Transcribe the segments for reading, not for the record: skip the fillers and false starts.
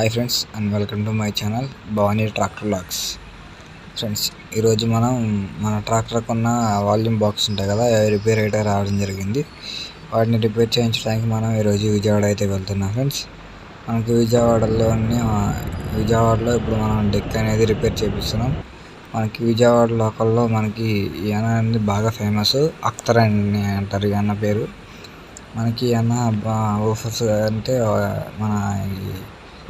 Hi friends and welcome to my channel Bhavani tractor logs. Friends, ఈరోజు మనం మన ట్రాక్టర్కి ఉన్న వాల్యూమ్ బాక్స్ ఉంటాయి కదా, రిపేర్ అయితే రావడం జరిగింది. వాటిని రిపేర్ చేయించడానికి మనం ఈరోజు విజయవాడ అయితే వెళ్తున్నాం. ఫ్రెండ్స్, మనకి విజయవాడలో ఇప్పుడు మనం డెక్ అనేది రిపేర్ చేపిస్తున్నాం. మనకి విజయవాడ లోకల్లో మనకి ఈ అన్న అనేది బాగా ఫేమస్. అఖ్తర్ అని అంటారు ఈ అన్న పేరు. మనకి అన్న ఓఫర్స్ అంటే మన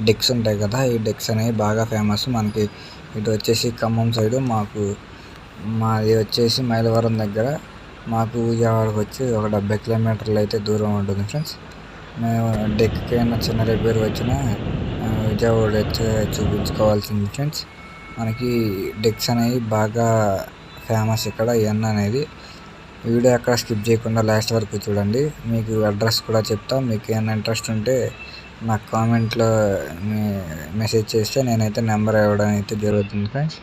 డెక్స్ ఉంటాయి కదా, ఈ డెక్స్ అనేవి బాగా ఫేమస్. మనకి ఇటు వచ్చేసి ఖమ్మం సైడు, మాది వచ్చేసి మైలవరం దగ్గర. మాకు విజయవాడకు వచ్చి ఒక 70 కిలోమీటర్లు అయితే దూరం ఉంటుంది. ఫ్రెండ్స్, మేము డెక్కి అయినా చిన్న రిపేర్ వచ్చినా విజయవాడ వచ్చి చూపించుకోవాల్సింది. ఫ్రెండ్స్, మనకి డెక్స్ అనేవి బాగా ఫేమస్ ఇక్కడ. ఎన్ అనేది వీడియో ఎక్కడ స్కిప్ చేయకుండా లాస్ట్ వరకు చూడండి. మీకు అడ్రస్ కూడా చెప్తా. మీకు ఏమైనా ఇంట్రెస్ట్ ఉంటే నాకు కామెంట్లో మెసేజ్ చేస్తే నేనైతే నెంబర్ ఇవ్వడం అయితే జరుగుతుంది. ఫ్రెండ్స్,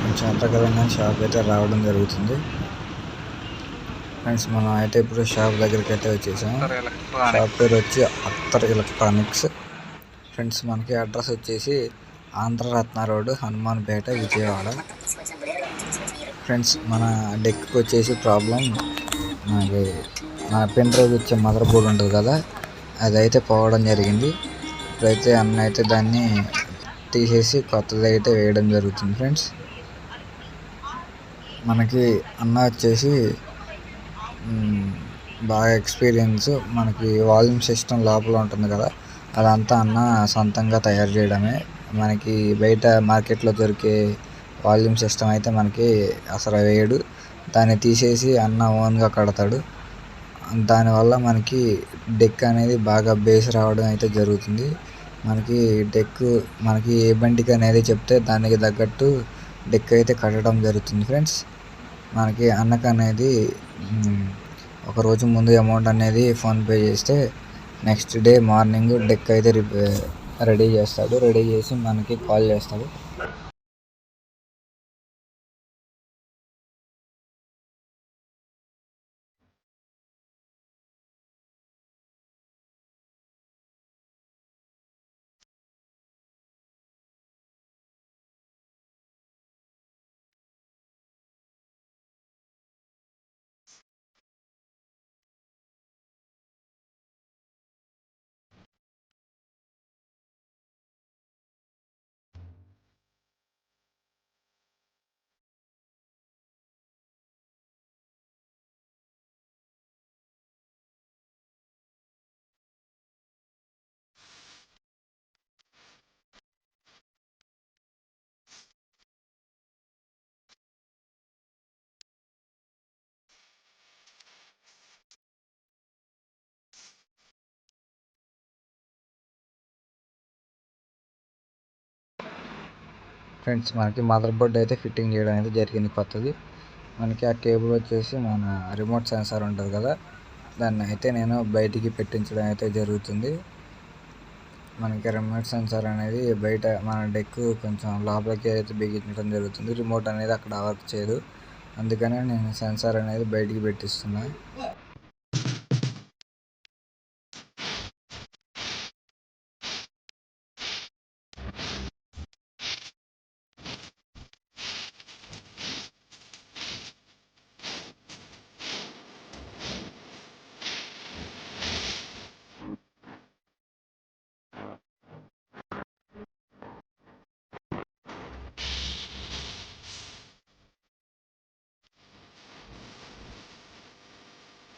కొంచెం ఎంతకాలంగా షాప్ అయితే రావడం జరుగుతుంది. ఫ్రెండ్స్, మనం అయితే ఇప్పుడు షాప్ దగ్గరికి అయితే వచ్చేసాము. షాప్ పేరు వచ్చి అఖ్తర్ ఎలక్ట్రానిక్స్. ఫ్రెండ్స్, మనకి అడ్రస్ వచ్చేసి ఆంధ్రరత్న రోడ్, హనుమాన్పేట, విజయవాడ. ఫ్రెండ్స్, మన డెక్కి వచ్చేసి ప్రాబ్లం, మనకి మన పెన్ డ్రైవ్ ఇచ్చే మదర్ బోర్డు ఉంటుంది కదా, అది అయితే పోవడం జరిగింది. ఇప్పుడైతే అన్న అయితే దాన్ని తీసేసి కొత్తది అయితే వేయడం జరుగుతుంది. ఫ్రెండ్స్, మనకి అన్న వచ్చేసి బాగా ఎక్స్పీరియన్స్. మనకి వాల్యూమ్ సిస్టమ్ లోపల ఉంటుంది కదా, అదంతా అన్న సొంతంగా తయారు చేయడమే. మనకి బయట మార్కెట్లో దొరికే వాల్యూమ్ సిస్టమ్ అయితే మనకి అసలు వేయడు. దాన్ని తీసేసి అన్న ఓన్గా కడతాడు. దానివల్ల మనకి డెక్ అనేది బాగా బేస్ రావడం అయితే జరుగుతుంది. మనకి డెక్ మనకి ఏ బండికి అనేది చెప్తే దానికి తగ్గట్టు డెక్ అయితే కట్టడం జరుగుతుంది. ఫ్రెండ్స్, మనకి అన్నకు అనేది ఒకరోజు ముందు అమౌంట్ అనేది ఫోన్పే చేస్తే నెక్స్ట్ డే మార్నింగ్ డెక్ అయితే రెడీ చేస్తాడు. రెడీ చేసి మనకి కాల్ చేస్తాడు. ఫ్రెండ్స్, మనకి మదర్ బోర్డ్ అయితే ఫిట్టింగ్ చేయడం అయితే జరిగింది కొత్తది. మనకి ఆ కేబుల్ వచ్చేసి మన రిమోట్ సెన్సార్ ఉంటుంది కదా, దాన్ని అయితే నేను బయటికి పెట్టించడం అయితే జరుగుతుంది. మనకి రిమోట్ సెన్సార్ అనేది బయట మన డెక్ కొంచెం లోపలికి అయితే బిగించడం జరుగుతుంది. రిమోట్ అనేది అక్కడ వర్క్ చేయదు, అందుకనే నేను సెన్సార్ అనేది బయటికి పెట్టిస్తున్నా.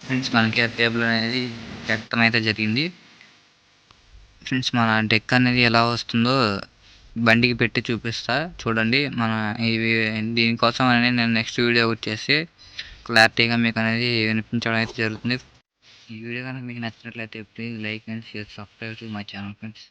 ఫ్రెండ్స్ మనకి ఆ కేబుల్ అనేది ఎక్కడం అయితే జరిగింది. ఫ్రెండ్స్ మన డెక్ అనేది ఎలా వస్తుందో బండికి పెట్టి చూపిస్తా చూడండి. మన ఇవి దీనికోసం అనేది నేను నెక్స్ట్ వీడియో వచ్చేసి క్లారిటీగా మీకు అనేది వినిపించడం అయితే జరుగుతుంది. ఈ వీడియో కనుక మీకు నచ్చినట్లయితే please like and share, subscribe to my channel friends.